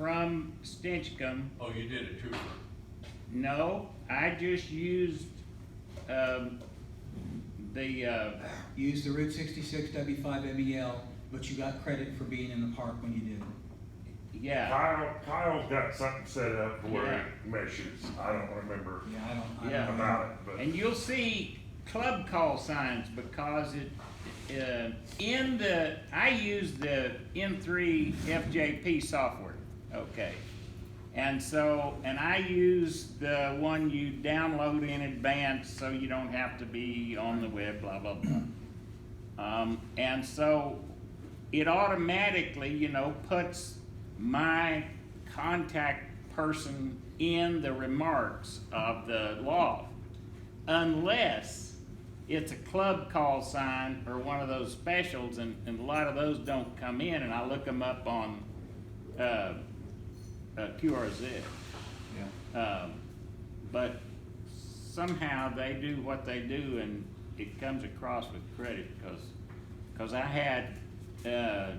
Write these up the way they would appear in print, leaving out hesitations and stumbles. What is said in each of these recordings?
from Stinchcomb. Oh, you did it too? No, I just used, Use the Route 66 W5 MEL, but you got credit for being in the park when you did it. yeah, Kyle's got something set up where Yeah. it meshes. I don't remember Yeah, I don't Yeah. know. about it, but. and you'll see club call signs because I use the M3 FJP software, okay. And I use the one you download in advance so you don't have to be on the web, blah, blah, blah. And so it automatically, puts my contact person in the remarks of the law, unless it's a club call sign or one of those specials, and a lot of those don't come in, and I look them up on QRZ. Yeah. But somehow they do what they do, and it comes across with credit, because I had I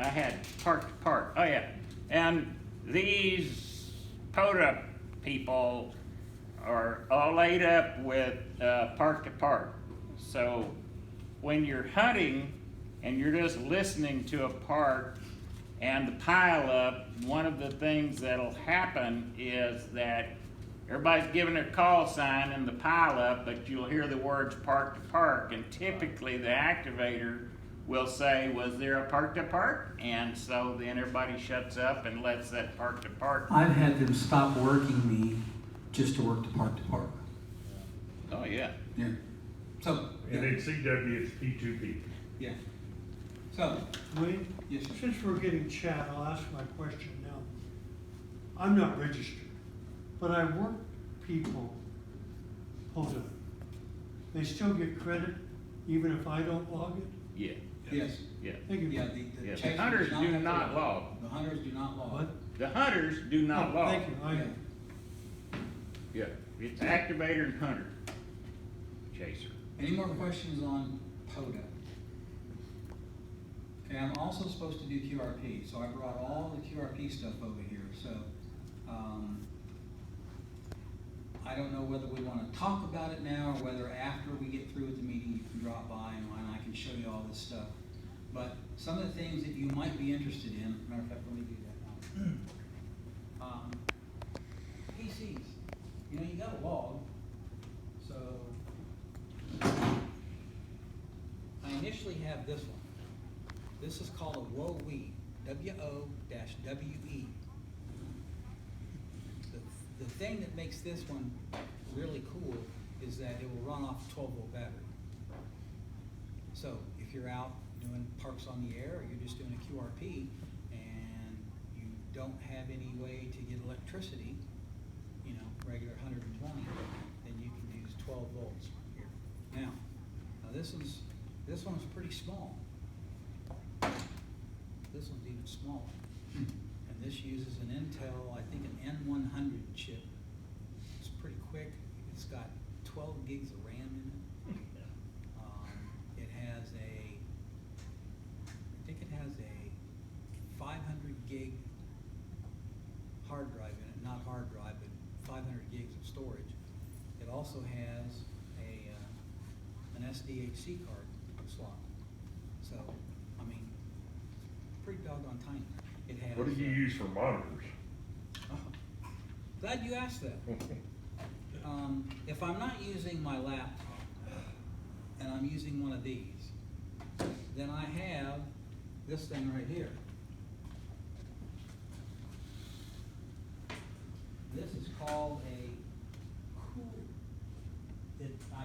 had park to park. Oh yeah, and these POTA people are all laid up with park to park. So when you're hunting and you're just listening to a park and the pile up, one of the things that'll happen is that everybody's giving their call sign in the pile up, but you'll hear the words park to park, and typically the activator will say, was there a park to park? And so then everybody shuts up and lets that park to park. I've had them stop working me just to work the park to park. Oh, yeah. Yeah. So, And in CW, it's P2P. yeah. So, Wayne, yes, sir. since we're getting chat, I'll ask my question now. I'm not registered, but I work people, POTA. They still get credit even if I don't log it? Yeah, Yes. yeah. Thank you. Yeah, Yeah, the the chasers hunters do have not to- log. The hunters do not log. What? The hunters do not Oh, log. Thank you, Yeah. Yeah, it's activator and hunter. Chaser. Any more questions on POTA? Okay, I'm also supposed to do QRP, so I brought all the QRP stuff over here, so, I don't know whether we wanna talk about it now, or whether after we get through with the meeting, you can drop by and I can show you all this stuff. But some of the things that you might be interested in, matter of fact, let me do that now. PCs, you got a log, so I initially have this one. This is called a WOWE, W-O-W-E. The thing that makes this one really cool is that it will run off a 12-volt battery. So if you're out doing parks on the air, or you're just doing a QRP, and you don't have any way to get electricity, regular 120, then you can use 12 volts here. Now this one's pretty small. This one's even smaller. And this uses an Intel, I think an N100 chip. It's pretty quick. It's got 12 gigs of RAM in it. It has I think it has a 500 gig hard drive in it, not hard drive, but 500 gigs of storage. It also has an SDHC card slot. So, I mean, it's pretty doggone tiny. It has. What do you use for monitors? Oh, glad you asked that. If I'm not using my laptop and I'm using one of these, then I have this thing right here. This is called a I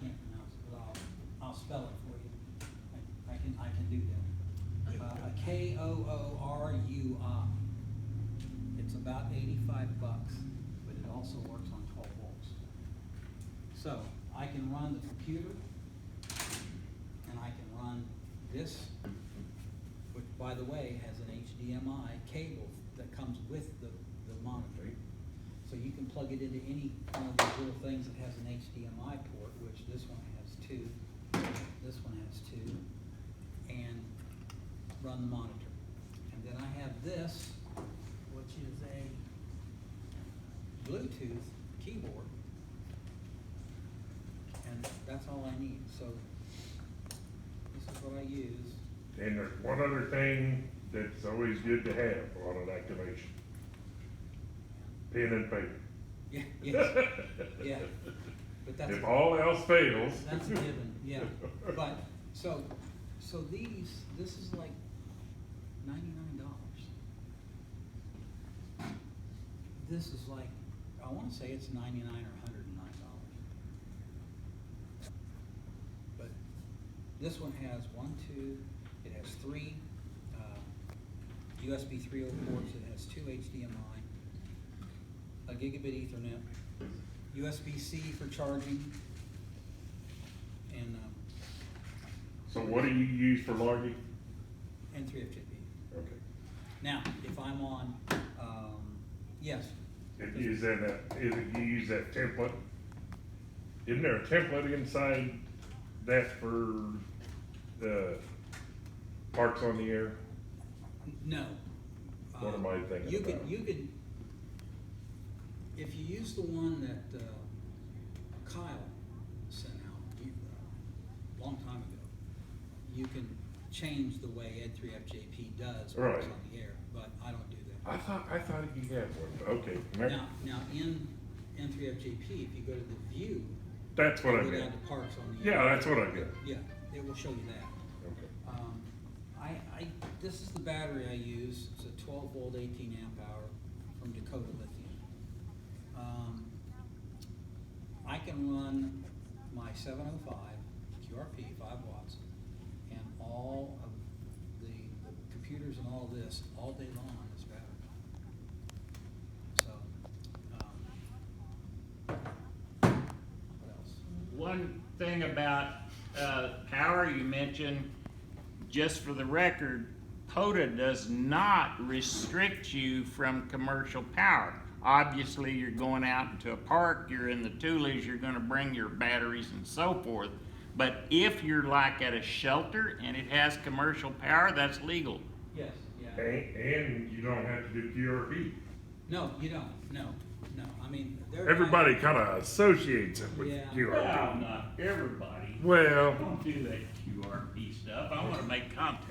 can't pronounce it, but I'll spell it for you. I can do that. A KOORUI. It's about $85, but it also works on 12 volts. So I can run the computer, and I can run this, which by the way has an HDMI cable that comes with the monitor. So you can plug it into any one of these little things that has an HDMI port, which this one has 2, this one has 2, and run the monitor. And then I have this, Bluetooth keyboard. And that's all I need, so this is what I use. And there's one other thing that's always good to have on an activation. Pen and paper. Yeah, yes, yeah, but that's. If all else fails. That's a given, yeah, but, so this is like $99. This is like, I wanna say it's 99 or $109. But this one has it has three, USB 3.0 ports, it has 2 HDMI, a gigabit Ethernet, USB-C for charging, and So what do you use for logging? 3FJP. Okay. Now, if I'm on, yes. If you use if you use that template, isn't there a template inside that for the Parks on the Air? No. What am I thinking You about? could, if you use the one that Kyle sent out a long time ago, you can change the way Ed3FJP does Right. Parks on the Air, but I don't do that. I thought you had one. Okay. Now in N3FJP, if you go to the view, That's what I go down meant. to Parks on the Air. Yeah, that's what I get. Yeah, it will show you that. Okay. This is the battery I use. It's a 12-volt, 18 amp hour from Dakota Lithium. I can run my 705 QRP 5 watts and all of the computers and all this all day long on this battery. So, what else? One thing about power you mentioned, just for the record, POTA does not restrict you from commercial power. Obviously, you're going out into a park, you're in the Tulies, you're gonna bring your batteries and so forth. But if you're like at a shelter and it has commercial power, that's legal. Yes, yeah. And you don't have to do QRP. No, you don't. No. I mean, Everybody kind of associates it with Yeah. Well, QRP. not everybody. Well. Don't do that QRP stuff. I wanna make contact.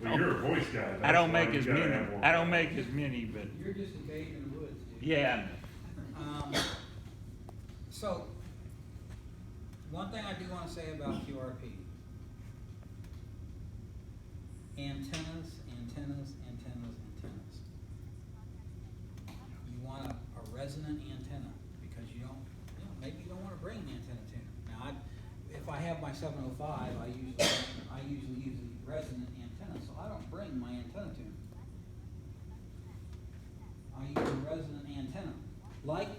Well, you're a voice guy. I don't that's why make you as gotta many, have more I don't power. make as many, but You're just invading the woods, dude. yeah. So, one thing I do wanna say about QRP. Antennas. You want a resonant antenna, because maybe you don't wanna bring an antenna tuner. Now, if I have my 705, I usually use a resonant antenna, so I don't bring my antenna tuner. I use a resonant antenna, like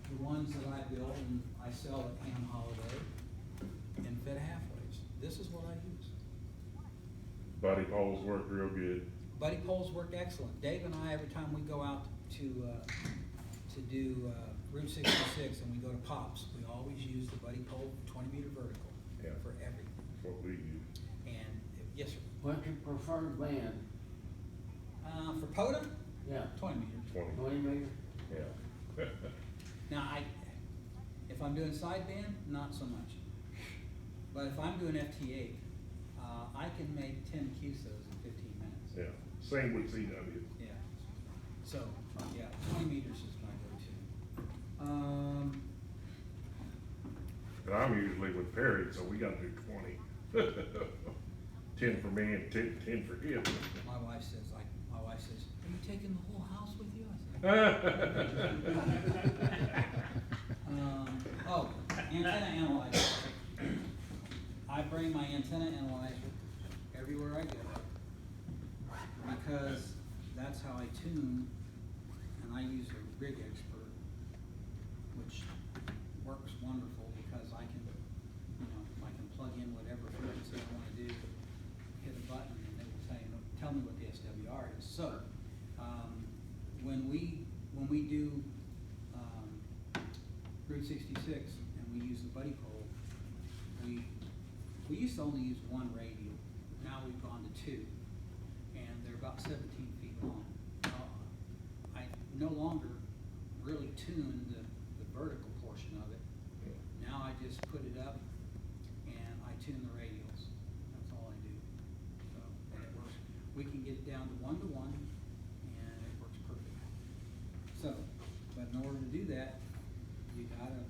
the ones that I build and I sell at Ham Holiday and Fed Halfways. This is what I use. Body poles work real good. Buddy poles work excellent. Dave and I, every time we go out to do Route 66 and we go to Pops, we always use the buddy pole 20-meter vertical Yeah. for everything. That's what we use. And, yes, sir. What's your preferred band? For POTA, Yeah, 20 meters. 20. 20 meter? Yeah. Now, if I'm doing sideband, not so much. But if I'm doing FT8, I can make 10 QSOs in 15 minutes. Yeah. Same with CW. Yeah. So, yeah, 20 meters is my go-to. And I'm usually with Perry, so we gotta do 20. 10 for me and 10 for him. My wife says, are you taking the whole house with you? I said, antenna analyzer. I bring my antenna analyzer everywhere I go, because that's how I tune, and I use a rig expert, which works wonderful because I can, I can plug in whatever frequency I wanna do, hit a button, and it will tell me what the SWR is. So, when we do, Route 66, and we use the buddy pole, we used to only use one radial, now we've gone to 2, and they're about 17 feet long. I no longer really tune the vertical portion of it. Now I just put it up and I tune the radials. That's all I do. So, and it works. We can get it down to 1 to 1, and it works perfect. So, but in order to do that, you gotta